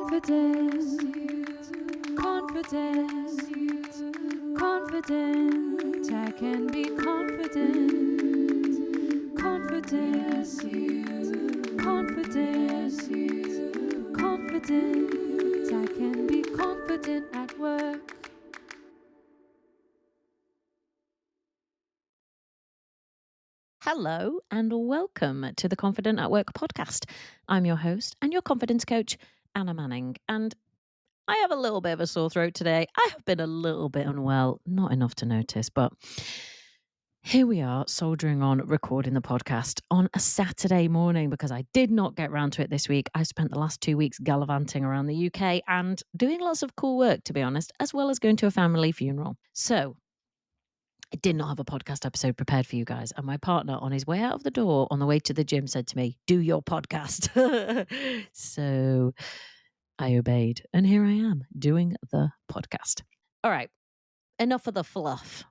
Confident, confident, confident. I can be confident, confident, confident, confident. I can be confident at work. Hello and welcome to the Confident at Work podcast. I'm your host and your confidence coach, Anna Manning, and I have a little bit of a sore throat today. I have been a little bit unwell, not enough to notice, but here we are soldiering on, recording the podcast on a Saturday morning because I did not get round to it this week. I spent the last 2 weeks gallivanting around the UK and doing lots of cool work, to be honest, as well as going to a family funeral. So I did not have a podcast episode prepared for you guys. And my partner, on his way out of the door on the way to the gym, said to me, "Do your podcast." So I obeyed. And here I am doing the podcast. All right. Enough of the fluff.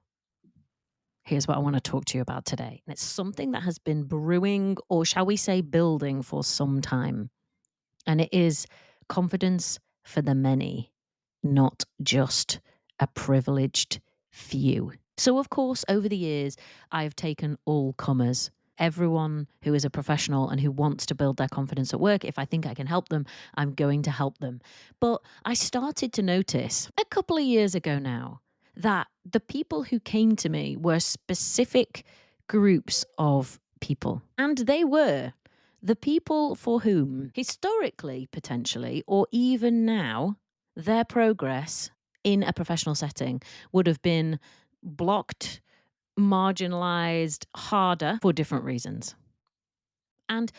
Here's what I want to talk to you about today. And it's something that has been brewing, or shall we say building, for some time. And it is confidence for the many, not just a privileged few. So, of course, over the years, I've taken all comers, everyone who is a professional and who wants to build their confidence at work. If I think I can help them, I'm going to help them. But I started to notice a couple of years ago now that the people who came to me were specific groups of people. And they were the people for whom, historically, potentially, or even now, their progress in a professional setting would have been blocked, marginalised, harder for different reasons. And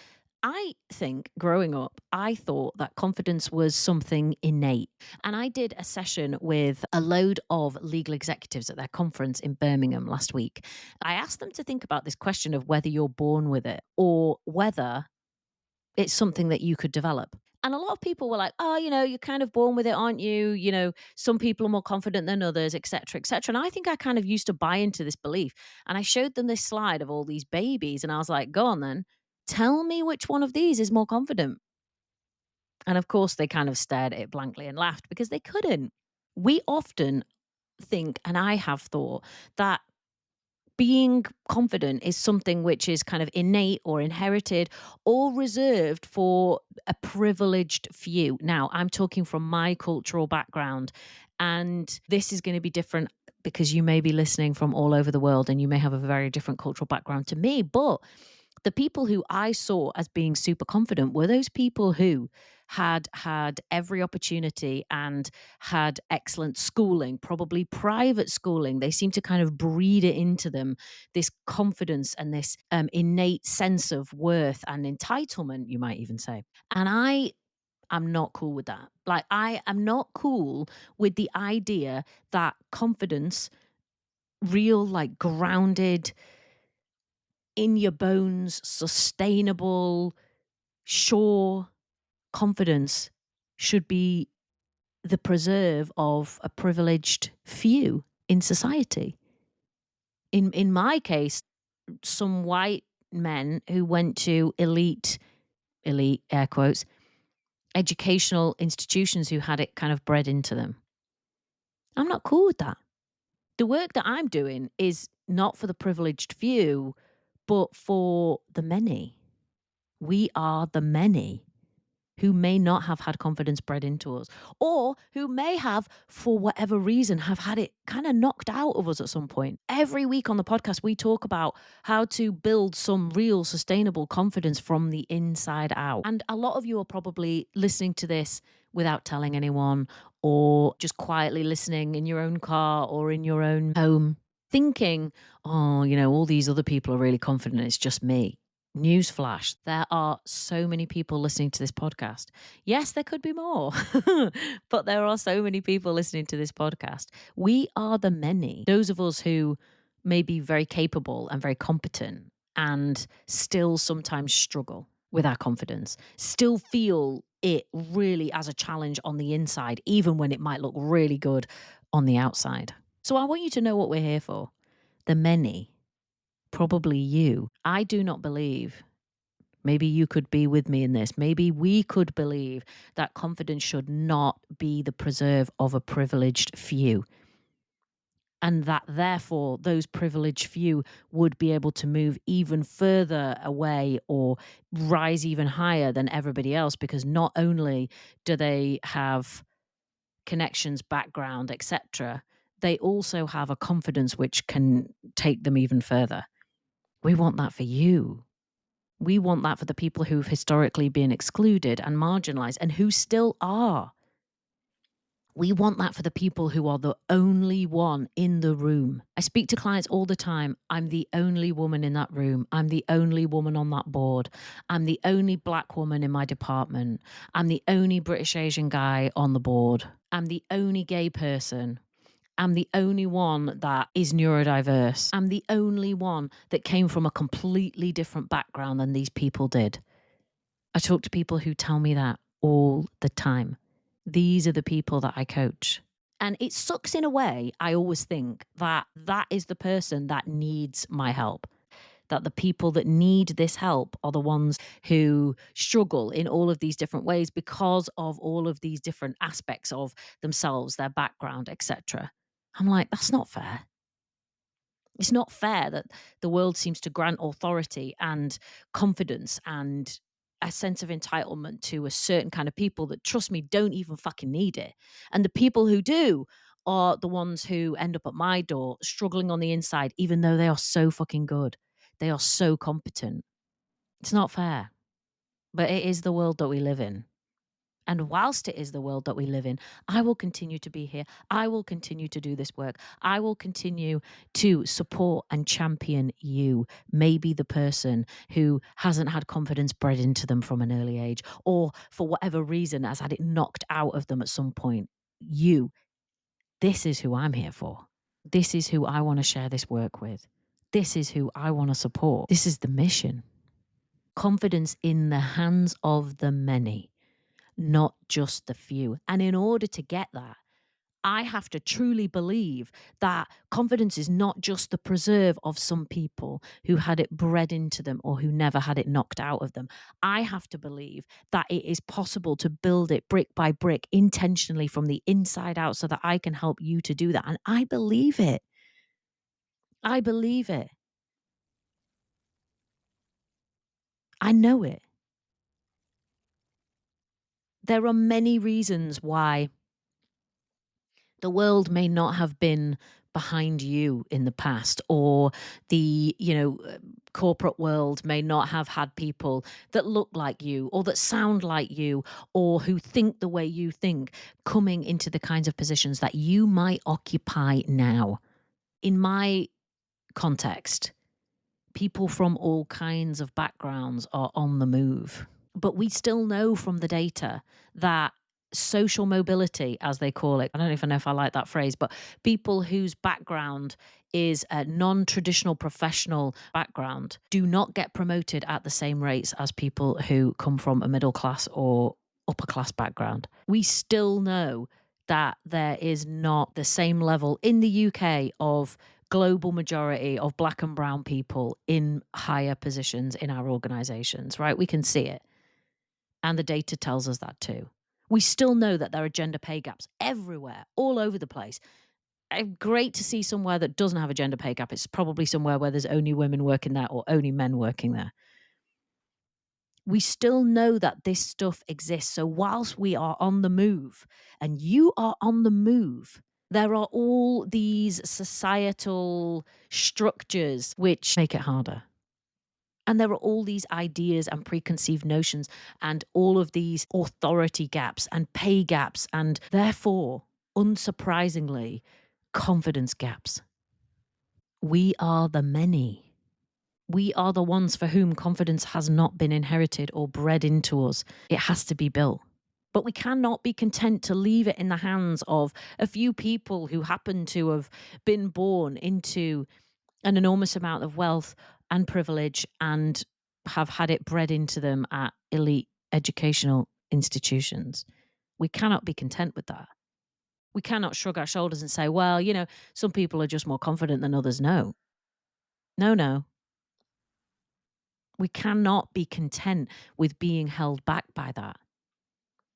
I think growing up, I thought that confidence was something innate. And I did a session with a load of legal executives at their conference in Birmingham last week. I asked them to think about this question of whether you're born with it or whether it's something that you could develop. And a lot of people were like, "Oh, you're kind of born with it, aren't you? Some people are more confident than others, etc., etc." And I think I kind of used to buy into this belief. And I showed them this slide of all these babies. And I was like, "Go on then, tell me which one of these is more confident." And of course, they kind of stared at it blankly and laughed because they couldn't. We often think, and I have thought, that being confident is something which is kind of innate or inherited or reserved for a privileged few. Now, I'm talking from my cultural background, and this is going to be different because you may be listening from all over the world and you may have a very different cultural background to me. But the people who I saw as being super confident were those people who had had every opportunity and had excellent schooling, probably private schooling. They seem to kind of breed it into them, this confidence and this innate sense of worth and entitlement, you might even say. And I'm not cool with that. Like, I am not cool with the idea that confidence, real, like grounded, in your bones, sustainable, sure confidence should be the preserve of a privileged few in society. In my case, some white men who went to elite air quotes, educational institutions who had it kind of bred into them. I'm not cool with that. The work that I'm doing is not for the privileged few, but for the many. We are the many who may not have had confidence bred into us, or who may have, for whatever reason, have had it kind of knocked out of us at some point. Every week on the podcast, we talk about how to build some real sustainable confidence from the inside out. And a lot of you are probably listening to this without telling anyone, or just quietly listening in your own car or in your own home, thinking, "Oh, all these other people are really confident. It's just me." Newsflash, there are so many people listening to this podcast. Yes, there could be more, but there are so many people listening to this podcast. We are the many, those of us who may be very capable and very competent and still sometimes struggle with our confidence, still feel it really as a challenge on the inside, even when it might look really good on the outside. So I want you to know what we're here for. The many. Probably you. I do not believe, Maybe you could be with me in this. Maybe we could believe that confidence should not be the preserve of a privileged few. And that therefore those privileged few would be able to move even further away or rise even higher than everybody else, because not only do they have connections, background, etc., they also have a confidence which can take them even further. We want that for you. We want that for the people who've historically been excluded and marginalized and who still are. We want that for the people who are the only one in the room. I speak to clients all the time. I'm the only woman in that room. I'm the only woman on that board. I'm the only Black woman in my department. I'm the only British Asian guy on the board. I'm the only gay person. I'm the only one that is neurodiverse. I'm the only one that came from a completely different background than these people did. I talk to people who tell me that all the time. These are the people that I coach. And it sucks in a way. I always think that that is the person that needs my help. That the people that need this help are the ones who struggle in all of these different ways because of all of these different aspects of themselves, their background, etc. I'm like, that's not fair. It's not fair that the world seems to grant authority and confidence and a sense of entitlement to a certain kind of people that, trust me, don't even fucking need it. And the people who do are the ones who end up at my door struggling on the inside, even though they are so fucking good. They are so competent. It's not fair, but it is the world that we live in. And whilst it is the world that we live in, I will continue to be here. I will continue to do this work. I will continue to support and champion you, maybe the person who hasn't had confidence bred into them from an early age, or for whatever reason has had it knocked out of them at some point. You, this is who I'm here for. This is who I want to share this work with. This is who I want to support. This is the mission. Confidence in the hands of the many, not just the few. And in order to get that, I have to truly believe that confidence is not just the preserve of some people who had it bred into them or who never had it knocked out of them. I have to believe that it is possible to build it brick by brick intentionally from the inside out so that I can help you to do that. And I believe it. I believe it. I know it. There are many reasons why the world may not have been behind you in the past, or the corporate world may not have had people that look like you or that sound like you or who think the way you think coming into the kinds of positions that you might occupy now. In my context, people from all kinds of backgrounds are on the move. But we still know from the data that social mobility, as they call it, I don't even know if I like that phrase, but people whose background is a non-traditional professional background do not get promoted at the same rates as people who come from a middle class or upper class background. We still know that there is not the same level in the UK of global majority of Black and brown people in higher positions in our organizations, right? We can see it. And the data tells us that too. We still know that there are gender pay gaps everywhere, all over the place. Great to see somewhere that doesn't have a gender pay gap. It's probably somewhere where there's only women working there or only men working there. We still know that this stuff exists. So whilst we are on the move and you are on the move, there are all these societal structures which make it harder. And there are all these ideas and preconceived notions and all of these authority gaps and pay gaps and therefore, unsurprisingly, confidence gaps. We are the many. We are the ones for whom confidence has not been inherited or bred into us. It has to be built. But we cannot be content to leave it in the hands of a few people who happen to have been born into an enormous amount of wealth and privilege and have had it bred into them at elite educational institutions. We cannot be content with that. We cannot shrug our shoulders and say, well, some people are just more confident than others. No. No, no. We cannot be content with being held back by that.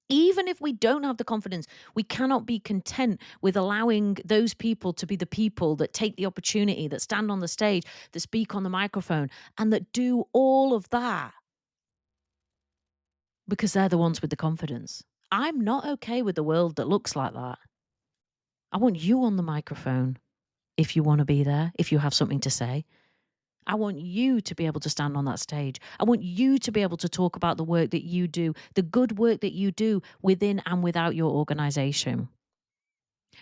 Even if we don't have the confidence, we cannot be content with allowing those people to be the people that take the opportunity, that stand on the stage, that speak on the microphone, and that do all of that because they're the ones with the confidence. I'm not okay with the world that looks like that. I want you on the microphone if you want to be there, if you have something to say. I want you to be able to stand on that stage. I want you to be able to talk about the work that you do, the good work that you do within and without your organization.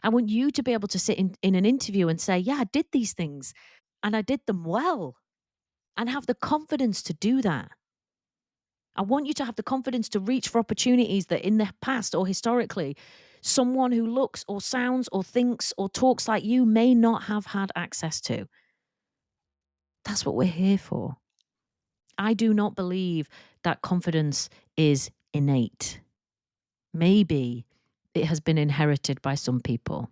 I want you to be able to sit in an interview and say, yeah, I did these things and I did them well, and have the confidence to do that. I want you to have the confidence to reach for opportunities that in the past or historically, someone who looks or sounds or thinks or talks like you may not have had access to. That's what we're here for. I do not believe that confidence is innate. Maybe it has been inherited by some people.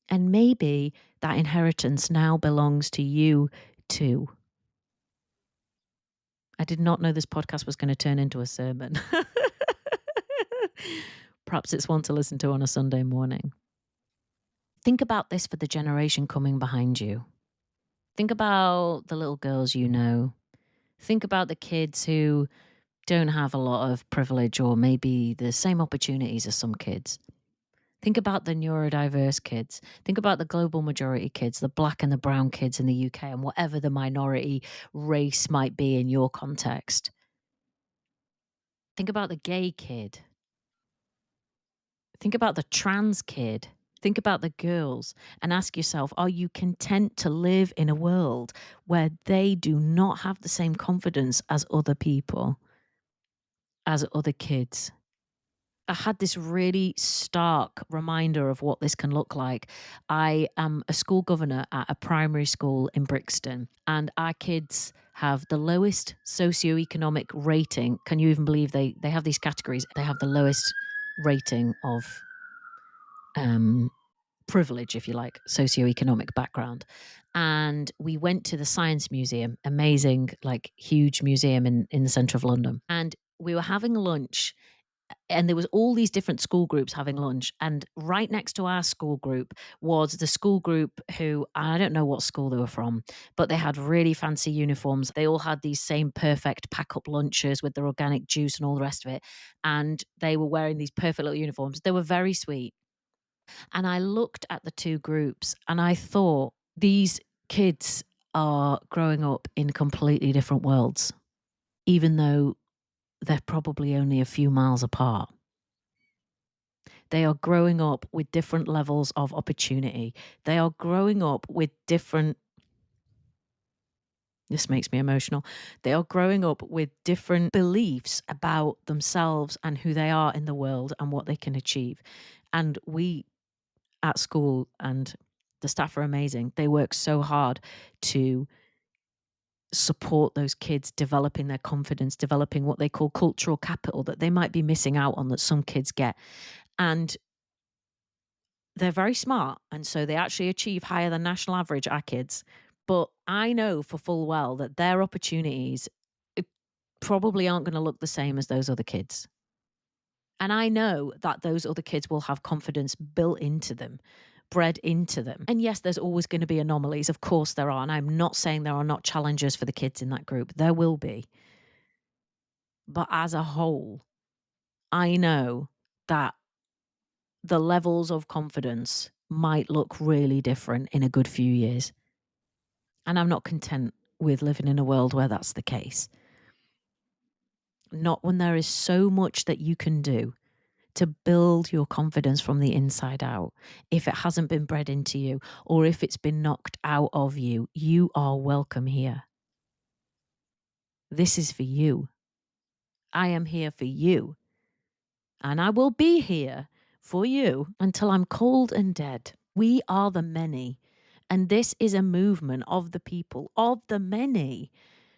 And maybe that inheritance now belongs to you too. I did not know this podcast was going to turn into a sermon. Perhaps it's one to listen to on a Sunday morning. Think about this for the generation coming behind you. Think about the little girls you know. Think about the kids who don't have a lot of privilege or maybe the same opportunities as some kids. Think about the neurodiverse kids. Think about the global majority kids, the black and the brown kids in the UK, and whatever the minority race might be in your context. Think about the gay kid. Think about the trans kid. Think about the girls and ask yourself, are you content to live in a world where they do not have the same confidence as other people, as other kids? I had this really stark reminder of what this can look like. I am a school governor at a primary school in Brixton, and our kids have the lowest socioeconomic rating. Can you even believe they have these categories? They have the lowest rating of privilege, if you like, socioeconomic background. And we went to the Science Museum, amazing, like huge museum in the centre of London. And we were having lunch, and there was all these different school groups having lunch, and right next to our school group was the school group who, I don't know what school they were from, but they had really fancy uniforms. They all had these same perfect pack up lunches with their organic juice and all the rest of it, and they were wearing these perfect little uniforms. They were very sweet. And I looked at the two groups and I thought, these kids are growing up in completely different worlds, even though they're probably only a few miles apart. They are growing up with different levels of opportunity. They are growing up with different, this makes me emotional. They are growing up with different beliefs about themselves and who they are in the world and what they can achieve. And we at school, and the staff are amazing. They work so hard to support those kids developing their confidence, developing what they call cultural capital that they might be missing out on that some kids get. And they're very smart. And so they actually achieve higher than national average, our kids. But I know for full well that their opportunities probably aren't going to look the same as those other kids. And I know that those other kids will have confidence built into them, bred into them. And yes, there's always going to be anomalies. Of course there are. And I'm not saying there are not challenges for the kids in that group. There will be. But as a whole, I know that the levels of confidence might look really different in a good few years. And I'm not content with living in a world where that's the case. Not when there is so much that you can do to build your confidence from the inside out. If it hasn't been bred into you, or if it's been knocked out of you, you are welcome here. This is for you. I am here for you. And I will be here for you until I'm cold and dead. We are the many. And this is a movement of the people, of the many,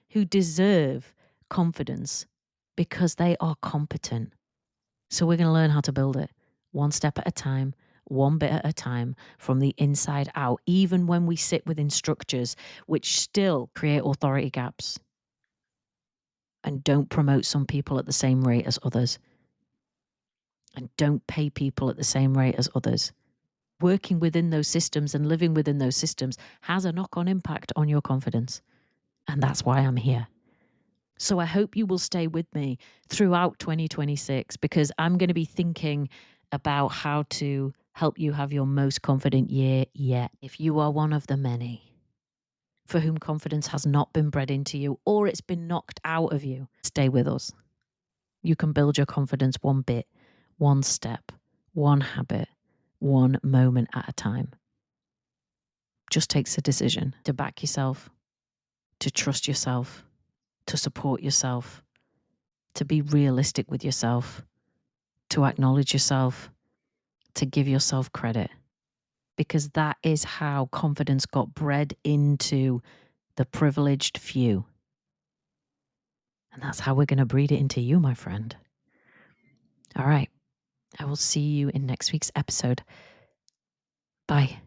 who deserve confidence because they are competent. So we're going to learn how to build it one step at a time, one bit at a time, from the inside out, even when we sit within structures which still create authority gaps. and don't promote some people at the same rate as others. And don't pay people at the same rate as others. Working within those systems and living within those systems has a knock-on impact on your confidence. And that's why I'm here. So I hope you will stay with me throughout 2026, because I'm going to be thinking about how to help you have your most confident year yet. If you are one of the many for whom confidence has not been bred into you, or it's been knocked out of you, stay with us. You can build your confidence one bit, one step, one habit, one moment at a time. Just takes a decision to back yourself, to trust yourself, to support yourself, to be realistic with yourself, to acknowledge yourself, to give yourself credit. Because that is how confidence got bred into the privileged few. And that's how we're going to breed it into you, my friend. All right. I will see you in next week's episode. Bye.